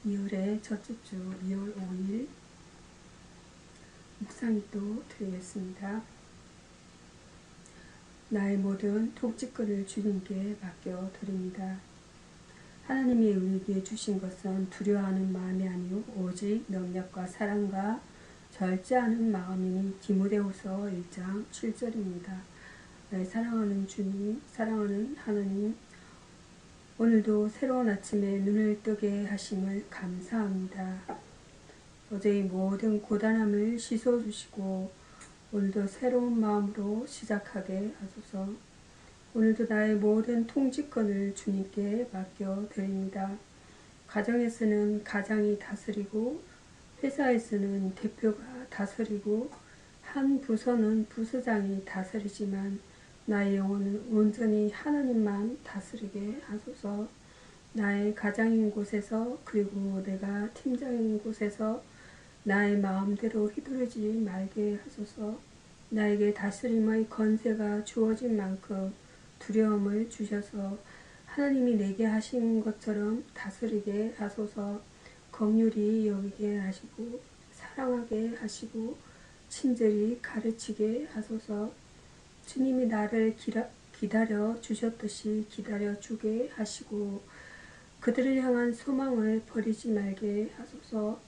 2월의 첫째 주 2월 5일 묵상기도 드리겠습니다. 나의 모든 통치권을 주님께 맡겨 드립니다. 하나님이 우리에게 주신 것은 두려워하는 마음이 아니요 오직 능력과 사랑과 절제하는 마음이니 디모데후서 1장 7절입니다. 사랑하는 주님, 사랑하는 하나님, 오늘도 새로운 아침에 눈을 뜨게 하심을 감사합니다. 어제의 모든 고단함을 씻어주시고 오늘도 새로운 마음으로 시작하게 하소서. 오늘도 나의 모든 통치권을 주님께 맡겨드립니다. 가정에서는 가장이 다스리고 회사에서는 대표가 다스리고 한 부서는 부서장이 다스리지만 나의 영혼은 온전히 하나님만 다스리게 하소서. 나의 가장인 곳에서 그리고 내가 팀장인 곳에서 나의 마음대로 휘두르지 말게 하소서. 나에게 다스림의 권세가 주어진 만큼 두려움을 주셔서 하나님이 내게 하신 것처럼 다스리게 하소서. 긍휼히 여기게 하시고 사랑하게 하시고 친절히 가르치게 하소서. 주님이 나를 기다려 주셨듯이 기다려 주게 하시고 그들을 향한 소망을 버리지 말게 하소서.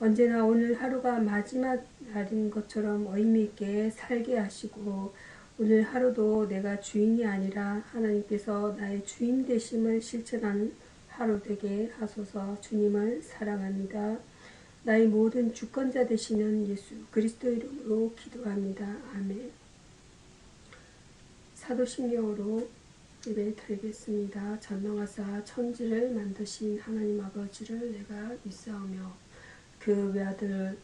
언제나 오늘 하루가 마지막 날인 것처럼 의미있게 살게 하시고 오늘 하루도 내가 주인이 아니라 하나님께서 나의 주인 되심을 실천하는 하루 되게 하소서. 주님을 사랑합니다. 나의 모든 주권자 되시는 예수 그리스도 이름으로 기도합니다. 아멘. 사도신경으로 예배 드리겠습니다. 전능하사 천지를 만드신 하나님 아버지를 내가 믿사오며 그 외아들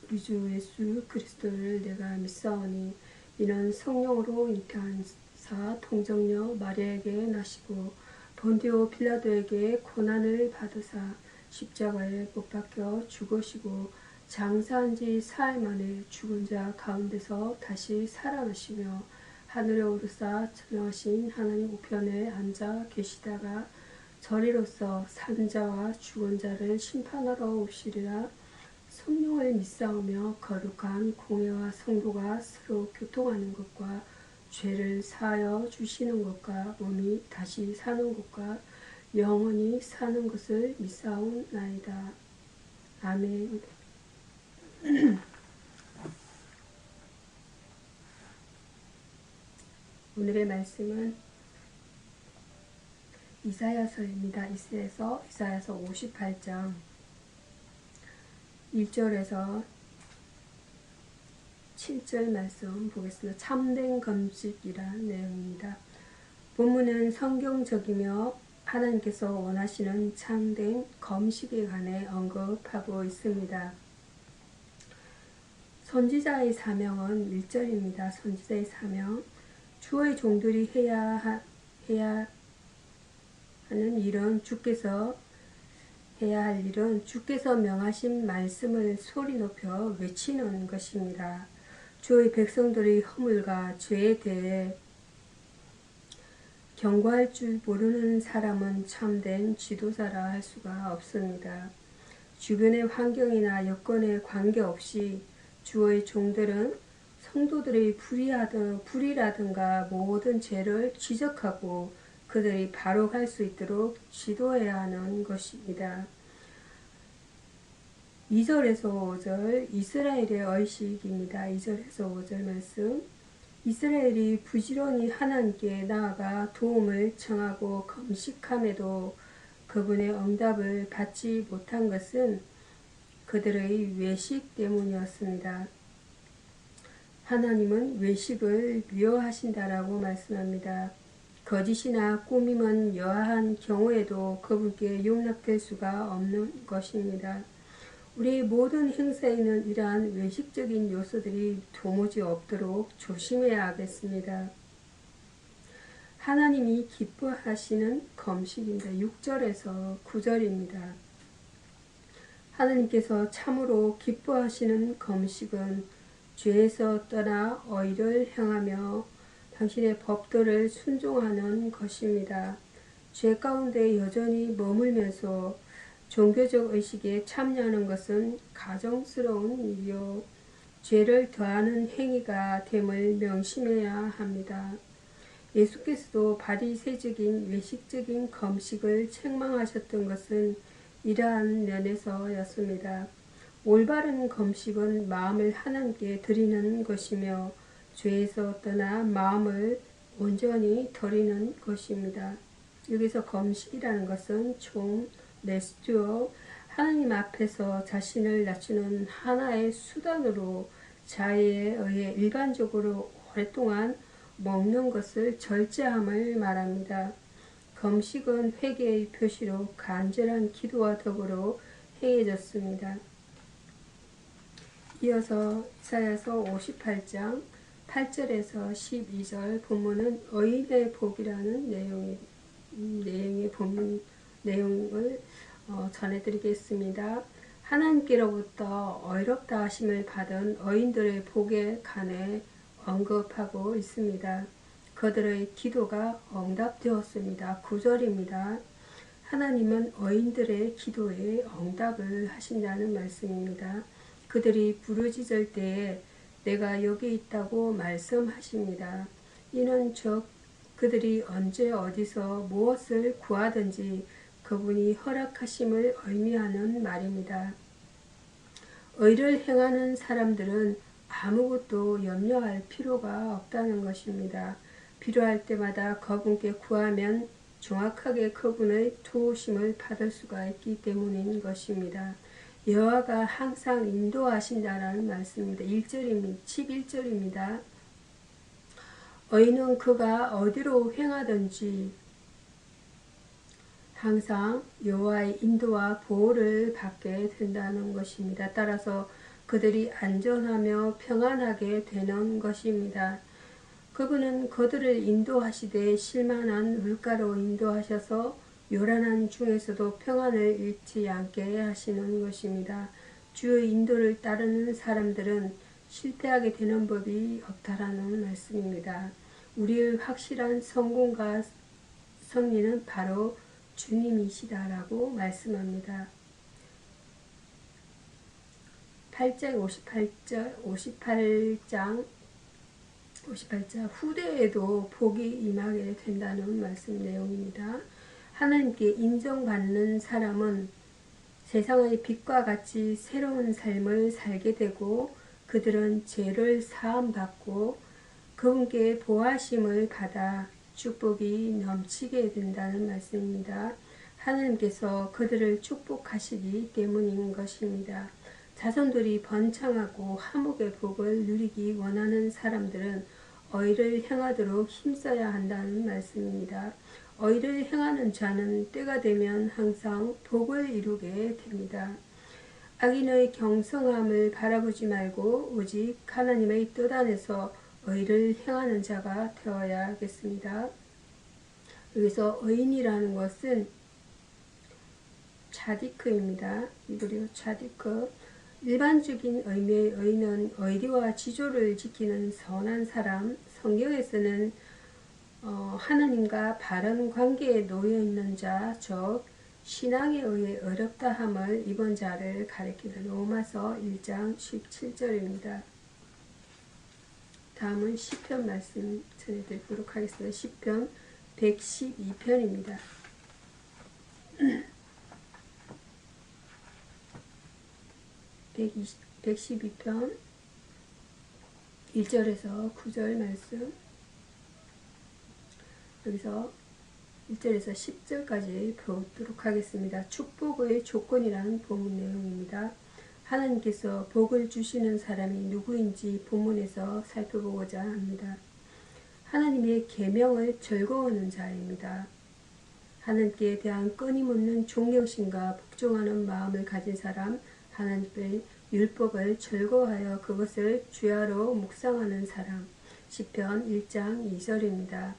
우리 주 예수 그리스도를 내가 믿사오니 이는 성령으로 잉태한사 동정녀 마리아에게 나시고 본디오 빌라도에게 고난을 받으사 십자가에 못 박혀 죽으시고 장사한 지 사흘 만에 죽은 자 가운데서 다시 살아나시며 하늘에 오르사 전능하신 하나님 우편에 앉아 계시다가 저리로서 산 자와 죽은 자를 심판하러 오시리라. 성령을 믿사오며 거룩한 공회와 성도가 서로 교통하는 것과 죄를 사하여 주시는 것과 몸이 다시 사는 것과 영원히 사는 것을 믿사옵나이다. 아멘. 오늘의 말씀은 이사야서입니다. 이사야서 58장 1절에서 7절 말씀 보겠습니다. 참된 금식이란 내용입니다. 본문은 성경적이며 하나님께서 원하시는 참된 금식에 관해 언급하고 있습니다. 선지자의 사명은 1절입니다. 선지자의 사명, 주의 종들이 해야 하는 일은 주께서 해야 할 일은 주께서 명하신 말씀을 소리 높여 외치는 것입니다. 주의 백성들의 허물과 죄에 대해 경고할 줄 모르는 사람은 참된 지도자라 할 수가 없습니다. 주변의 환경이나 여건에 관계없이 주의 종들은 성도들의 불의라든가 모든 죄를 지적하고 그들이 바로 갈 수 있도록 지도해야 하는 것입니다. 2절에서 5절 이스라엘의 의식입니다. 2절에서 5절 말씀, 이스라엘이 부지런히 하나님께 나아가 도움을 청하고 금식함에도 그분의 응답을 받지 못한 것은 그들의 외식 때문이었습니다. 하나님은 외식을 미워하신다라고 말씀합니다. 거짓이나 꾸밈은 여하한 경우에도 그분께 용납될 수가 없는 것입니다. 우리의 모든 행사에는 이러한 외식적인 요소들이 도무지 없도록 조심해야 하겠습니다. 하나님이 기뻐하시는 금식입니다. 6절에서 9절입니다. 하나님께서 참으로 기뻐하시는 금식은 죄에서 떠나 의를 행하며 당신의 법도를 순종하는 것입니다. 죄 가운데 여전히 머물면서 종교적 의식에 참여하는 것은 가정스러운 일이요 죄를 더하는 행위가 됨을 명심해야 합니다. 예수께서도 바리새적인 외식적인 금식을 책망하셨던 것은 이러한 면에서였습니다. 올바른 금식은 마음을 하나님께 드리는 것이며 죄에서 떠나 마음을 온전히 드리는 것입니다. 여기서 금식이라는 것은 총 레스튜어 하나님 앞에서 자신을 낮추는 하나의 수단으로 자의에 의해 일반적으로 오랫동안 먹는 것을 절제함을 말합니다. 금식은 회개의 표시로 간절한 기도와 더불어 행해졌습니다. 이어서 이사야서 58장 8절에서 12절 본문은 의인의 복이라는 내용의 본문 내용을 전해드리겠습니다. 하나님께로부터 의롭다 하심을 받은 의인들의 복에 관해 언급하고 있습니다. 그들의 기도가 응답되었습니다. 9절입니다. 하나님은 의인들의 기도에 응답을 하신다는 말씀입니다. 그들이 부르짖을 때에 내가 여기 있다고 말씀하십니다. 이는 즉 그들이 언제 어디서 무엇을 구하든지 그분이 허락하심을 의미하는 말입니다. 의를 행하는 사람들은 아무것도 염려할 필요가 없다는 것입니다. 필요할 때마다 그분께 구하면 정확하게 그분의 도우심을 받을 수가 있기 때문인 것입니다. 여호와가 항상 인도하신다라는 말씀입니다. 11절입니다. 의인은 그가 어디로 행하든지 항상 여호와의 인도와 보호를 받게 된다는 것입니다. 따라서 그들이 안전하며 평안하게 되는 것입니다. 그분은 그들을 인도하시되 실만한 물가로 인도하셔서 요란한 중에서도 평안을 잃지 않게 하시는 것입니다. 주의 인도를 따르는 사람들은 실패하게 되는 법이 없다라는 말씀입니다. 우리의 확실한 성공과 승리는 바로 주님이시다라고 말씀합니다. 58장 후대에도 복이 임하게 된다는 말씀 내용입니다. 하나님께 인정받는 사람은 세상의 빛과 같이 새로운 삶을 살게 되고 그들은 죄를 사함받고 그분께 보호하심을 받아 축복이 넘치게 된다는 말씀입니다. 하나님께서 그들을 축복하시기 때문인 것입니다. 자손들이 번창하고 화목의 복을 누리기 원하는 사람들은 의를 행하도록 힘써야 한다는 말씀입니다. 의를 행하는 자는 때가 되면 항상 복을 이루게 됩니다. 악인의 경성함을 바라보지 말고 오직 하나님의 뜻 안에서 의를 행하는 자가 되어야겠습니다. 여기서 의인이라는 것은 차디크입니다. 이브리어 차디크. 일반적인 의미의 의인은 의리와 지조를 지키는 선한 사람, 성경에서는 하나님과 바른 관계에 놓여 있는 자, 즉 신앙에 의해 어렵다함을 입은 자를 가리키는 로마서 1장 17절입니다. 다음은 시편 말씀 전해드리도록 하겠습니다. 시편 112편입니다. 112편 1절에서 9절 말씀, 여기서 1절에서 10절까지 보도록 하겠습니다. 축복의 조건이라는 본문 내용입니다. 하나님께서 복을 주시는 사람이 누구인지 본문에서 살펴보고자 합니다. 하나님의 계명을 즐거워하는 자입니다. 하나님께 대한 끊임없는 존경심과 복종하는 마음을 가진 사람, 하나님의 율법을 즐거워하여 그것을 주야로 묵상하는 사람. 시편 1장 2절입니다.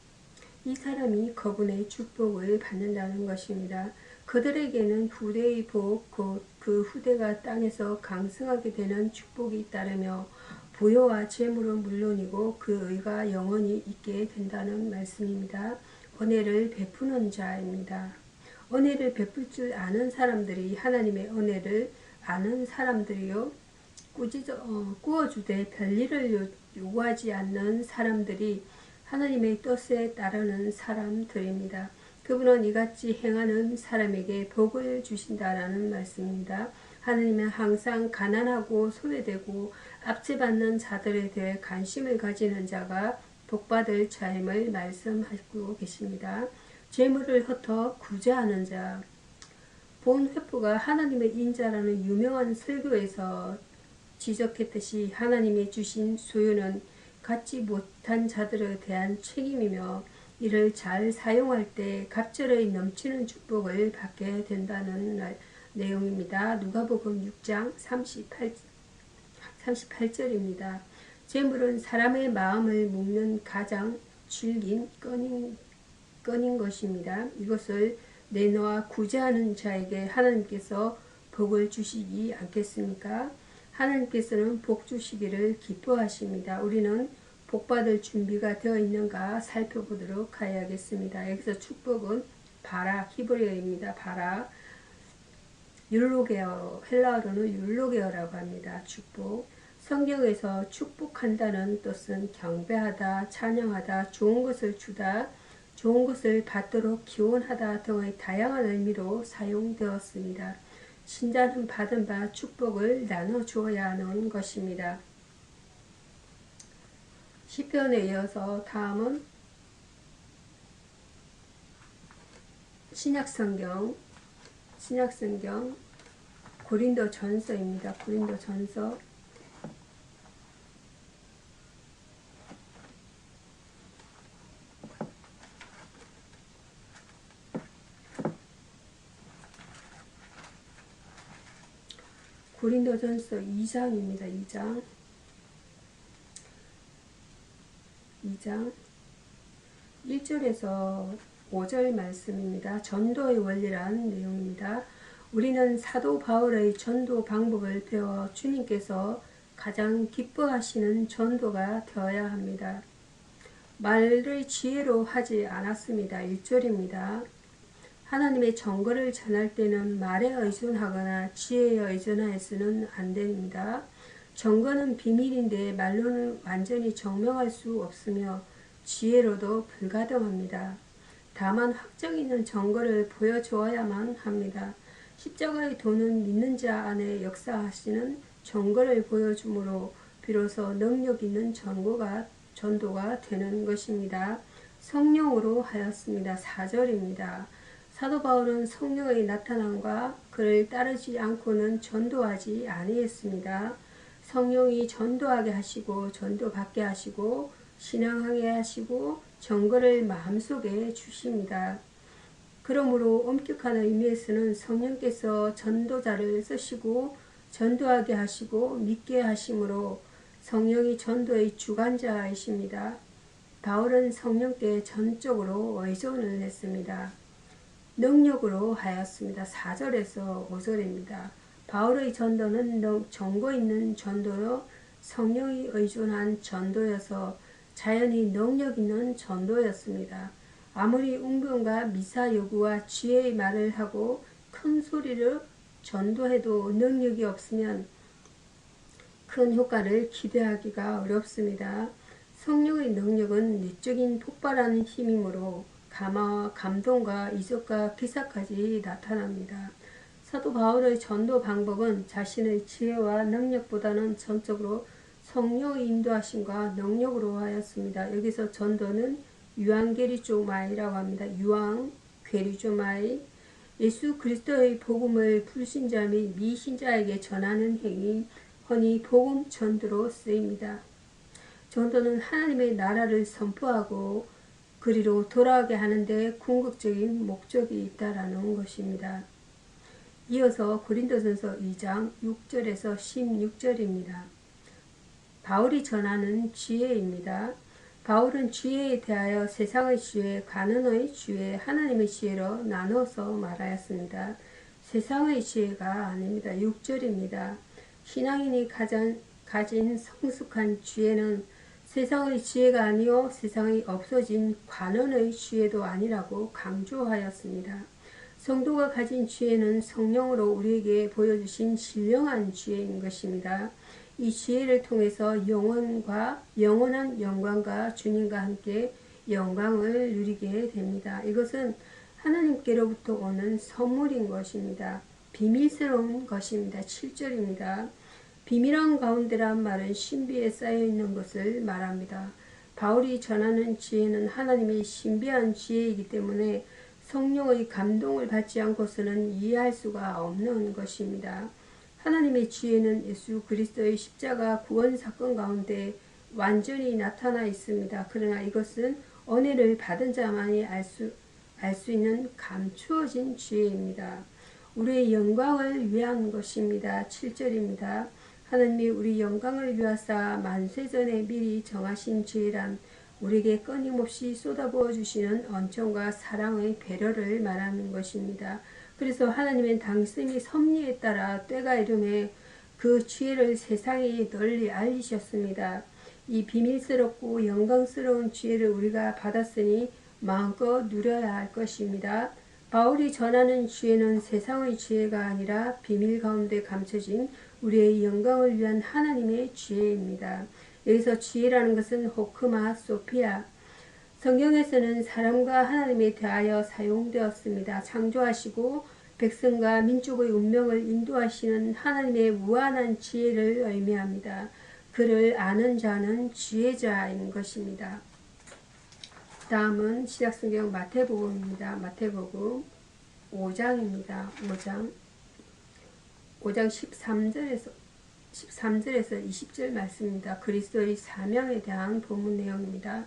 이 사람이 그분의 축복을 받는다는 것입니다. 그들에게는 후대의 복, 곧 그 후대가 땅에서 강성하게 되는 축복이 따르며 부여와 재물은 물론이고 그 의가 영원히 있게 된다는 말씀입니다. 은혜를 베푸는 자입니다. 은혜를 베풀 줄 아는 사람들이 하나님의 은혜를 아는 사람들이요. 꾸어주되 별일을 요구하지 않는 사람들이 하나님의 뜻에 따르는 사람들입니다. 그분은 이같이 행하는 사람에게 복을 주신다라는 말씀입니다. 하나님은 항상 가난하고 소외되고 압제받는 자들에 대해 관심을 가지는 자가 복받을 자임을 말씀하고 계십니다. 재물을 흩어 구제하는 자. 본 회프가 하나님의 인자라는 유명한 설교에서 지적했듯이 하나님이 주신 소유는 갖지 못한 자들에 대한 책임이며 이를 잘 사용할 때 갑절의 넘치는 축복을 받게 된다는 내용입니다. 누가복음 6장 38절입니다. 재물은 사람의 마음을 묶는 가장 질긴 끈인 것입니다. 이것을 내놓아 구제하는 자에게 하나님께서 복을 주시지 않겠습니까? 하나님께서는 복 주시기를 기뻐하십니다. 우리는 복받을 준비가 되어 있는가 살펴보도록 하겠습니다. 여기서 축복은 바라, 히브리어입니다. 바라, 율로게어, 헬라어로는 율로게어라고 합니다. 축복. 성경에서 축복한다는 뜻은 경배하다, 찬양하다, 좋은 것을 주다, 좋은 것을 받도록 기원하다 등의 다양한 의미로 사용되었습니다. 신자는 받은 바 축복을 나눠주어야 하는 것입니다. 시편에 이어서 다음은 신약성경 고린도전서입니다. 고린도전서 2장입니다. 2장 1절에서 5절 말씀입니다. 전도의 원리란 내용입니다. 우리는 사도 바울의 전도 방법을 배워 주님께서 가장 기뻐하시는 전도가 되어야 합니다. 말을 지혜로 하지 않았습니다. 1절입니다. 하나님의 정거를 전할 때는 말에 의존하거나 지혜에 의존해서는 안 됩니다. 정거는 비밀인데 말로는 완전히 증명할 수 없으며 지혜로도 불가능합니다. 다만 확정 있는 정거를 보여주어야만 합니다. 십자가의 도는 믿는 자 안에 역사하시는 정거를 보여주므로 비로소 능력 있는 전도가 되는 것입니다. 성령으로 하였습니다. 4절입니다. 사도 바울은 성령의 나타남과 그를 따르지 않고는 전도하지 아니했습니다. 성령이 전도하게 하시고 전도받게 하시고 신앙하게 하시고 정거를 마음속에 주십니다. 그러므로 엄격한 의미에서는 성령께서 전도자를 쓰시고 전도하게 하시고 믿게 하심으로 성령이 전도의 주관자이십니다. 바울은 성령께 전적으로 의존을 했습니다. 능력으로 하였습니다. 4절에서 5절입니다. 바울의 전도는 정보 있는 전도요 성령이 의존한 전도여서 자연히 능력 있는 전도였습니다. 아무리 웅변과 미사 요구와 지혜의 말을 하고 큰 소리를 전도해도 능력이 없으면 큰 효과를 기대하기가 어렵습니다. 성령의 능력은 내적인 폭발하는 힘이므로 감동과 이적과 기사까지 나타납니다. 사도 바울의 전도 방법은 자신의 지혜와 능력보다는 전적으로 성령의 인도하심과 능력으로 하였습니다. 여기서 전도는 유앙게리조마이라고 합니다. 유앙게리조마이, 예수 그리스도의 복음을 불신자 및 미신자에게 전하는 행위, 흔히 복음 전도로 쓰입니다. 전도는 하나님의 나라를 선포하고 그리로 돌아오게 하는데 궁극적인 목적이 있다라는 것입니다. 이어서 고린도전서 2장 6절에서 16절입니다. 바울이 전하는 지혜입니다. 바울은 지혜에 대하여 세상의 지혜, 가난의 지혜, 하나님의 지혜로 나눠서 말하였습니다. 세상의 지혜가 아닙니다. 6절입니다. 신앙인이 가진 성숙한 지혜는 세상의 지혜가 아니요 세상이 없어진 관원의 지혜도 아니라고 강조하였습니다. 성도가 가진 지혜는 성령으로 우리에게 보여주신 신령한 지혜인 것입니다. 이 지혜를 통해서 영원한 영광과 주님과 함께 영광을 누리게 됩니다. 이것은 하나님께로부터 오는 선물인 것입니다. 비밀스러운 것입니다. 7절입니다. 비밀한 가운데란 말은 신비에 쌓여있는 것을 말합니다. 바울이 전하는 지혜는 하나님의 신비한 지혜이기 때문에 성령의 감동을 받지 않고서는 이해할 수가 없는 것입니다. 하나님의 지혜는 예수 그리스도의 십자가 구원 사건 가운데 완전히 나타나 있습니다. 그러나 이것은 은혜를 받은 자만이 알 수 있는 감추어진 지혜입니다. 우리의 영광을 위한 것입니다. 7절입니다. 하나님이 우리 영광을 위하사 만세전에 미리 정하신 지혜란 우리에게 끊임없이 쏟아부어 주시는恩寵과 사랑의 배려를 말하는 것입니다. 그래서 하나님은 당신의 섭리에 따라 때가 이름에 그 지혜를 세상에 널리 알리셨습니다. 이 비밀스럽고 영광스러운 지혜를 우리가 받았으니 마음껏 누려야 할 것입니다. 바울이 전하는 지혜는 세상의 지혜가 아니라 비밀 가운데 감춰진 우리의 영광을 위한 하나님의 지혜입니다. 여기서 지혜라는 것은 호크마 소피아, 성경에서는 사람과 하나님에 대하여 사용되었습니다. 창조하시고 백성과 민족의 운명을 인도하시는 하나님의 무한한 지혜를 의미합니다. 그를 아는 자는 지혜자인 것입니다. 다음은 신약성경 마태복음입니다. 마태복음 5장입니다. 5장 13절에서 20절 말씀입니다. 그리스도의 사명에 대한 본문 내용입니다.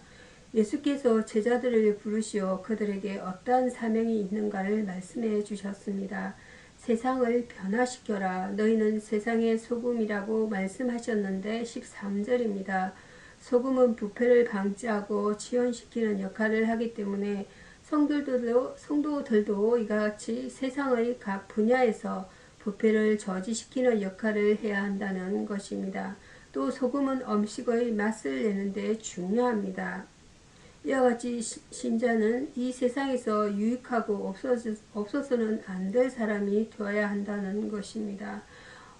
예수께서 제자들을 부르시어 그들에게 어떠한 사명이 있는가를 말씀해 주셨습니다. 세상을 변화시켜라. 너희는 세상의 소금이라고 말씀하셨는데 13절입니다. 소금은 부패를 방지하고 지연시키는 역할을 하기 때문에 성도들도 이와 같이 세상의 각 분야에서 부패를 저지시키는 역할을 해야 한다는 것입니다. 또 소금은 음식의 맛을 내는데 중요합니다. 이와 같이 신자는 이 세상에서 유익하고 없어서는 안 될 사람이 되어야 한다는 것입니다.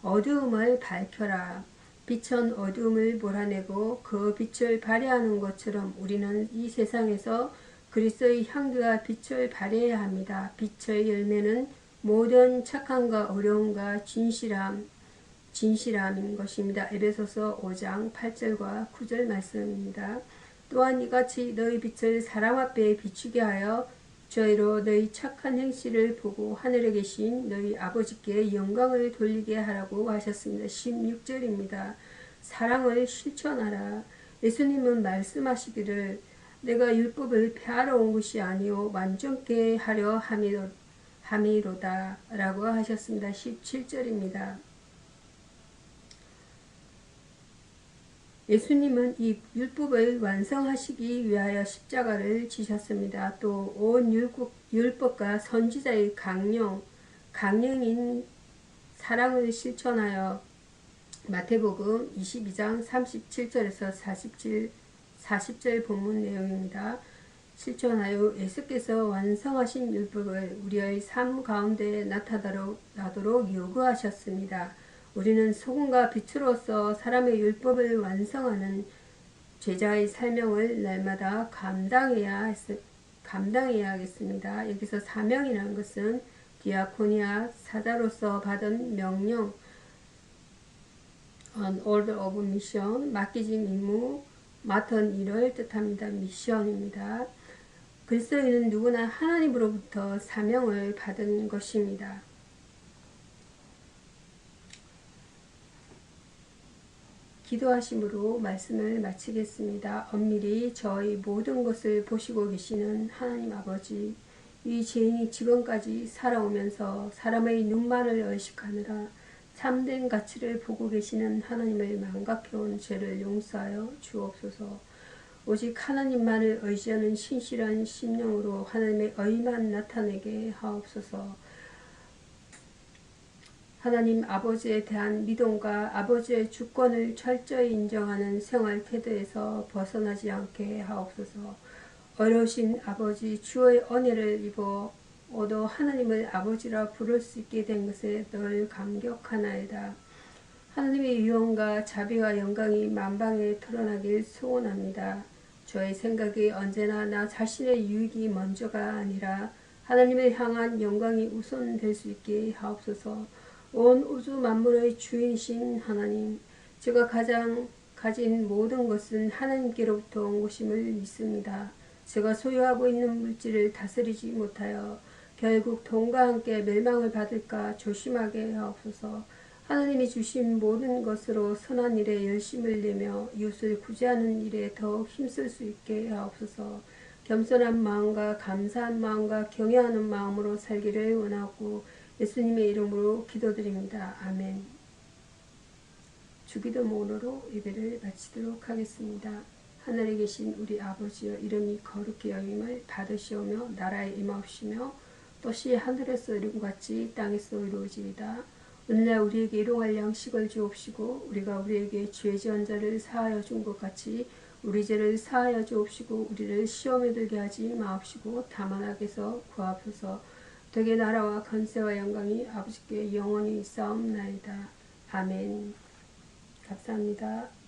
어두움을 밝혀라. 빛은 어두움을 몰아내고 그 빛을 발휘하는 것처럼 우리는 이 세상에서 그리스도의 향기와 빛을 발휘해야 합니다. 빛의 열매는 모든 착함과 어려움과 진실함인 것입니다. 에베소서 5장 8절과 9절 말씀입니다. 또한 이같이 너희 빛을 사람 앞에 비추게 하여 저희로 너희 착한 행실을 보고 하늘에 계신 너희 아버지께 영광을 돌리게 하라고 하셨습니다. 16절입니다. 사랑을 실천하라. 예수님은 말씀하시기를 내가 율법을 폐하러 온 것이 아니요 완전케 하려 함이로다 라고 하셨습니다. 17절입니다. 예수님은 이 율법을 완성하시기 위하여 십자가를 지셨습니다. 또 온 율법과 선지자의 강령인 사랑을 실천하여 마태복음 22장 37절에서 40절 본문 내용입니다. 실천하여 예수께서 완성하신 율법을 우리의 삶 가운데 나타나도록 요구하셨습니다. 우리는 소금과 빛으로서 사람의 율법을 완성하는 제자의 사명을 날마다 감당해야 하겠습니다. 여기서 사명이라는 것은 디아코니아 사자로서 받은 명령, an order of mission, 맡기진 임무, 맡은 일을 뜻합니다. 미션입니다. 그리스도인은 누구나 하나님으로부터 사명을 받은 것입니다. 기도하심으로 말씀을 마치겠습니다. 엄밀히 저희 모든 것을 보시고 계시는 하나님 아버지, 이 죄인이 지금까지 살아오면서 사람의 눈만을 의식하느라 참된 가치를 보고 계시는 하나님을 망각해온 죄를 용서하여 주옵소서. 오직 하나님만을 의지하는 신실한 심령으로 하나님의 의만 나타내게 하옵소서. 하나님 아버지에 대한 믿음과 아버지의 주권을 철저히 인정하는 생활 태도에서 벗어나지 않게 하옵소서. 어려우신 아버지 주의 은혜를 입어 오도 하나님을 아버지라 부를 수 있게 된 것에 늘 감격하나이다. 하나님의 유언과 자비와 영광이 만방에 드러나길 소원합니다. 저의 생각이 언제나 나 자신의 유익이 먼저가 아니라 하나님을 향한 영광이 우선될 수 있게 하옵소서. 온 우주 만물의 주인이신 하나님, 제가 가진 모든 것은 하나님께로부터 온 것임을 믿습니다. 제가 소유하고 있는 물질을 다스리지 못하여 결국 돈과 함께 멸망을 받을까 조심하게 하옵소서. 하나님이 주신 모든 것으로 선한 일에 열심을 내며 이웃을 구제하는 일에 더욱 힘쓸 수 있게 하옵소서. 겸손한 마음과 감사한 마음과 경외하는 마음으로 살기를 원하고 예수님의 이름으로 기도드립니다. 아멘. 주기도문으로 예배를 마치도록 하겠습니다. 하늘에 계신 우리 아버지여, 이름이 거룩히 여김을 받으시오며 나라에 임하옵시며 뜻이 하늘에서 이룬 같이 땅에서 이루어지이다. 오늘날 우리에게 일용할 양식을 주옵시고 우리가 우리에게 죄 지은 자를 사하여 준 것 같이 우리 죄를 사하여 주옵시고 우리를 시험에 들게 하지 마옵시고 다만 악에서 구하옵소서. 되게 나라와 권세와 영광이 아버지께 영원히 있사옵나이다. 아멘. 감사합니다.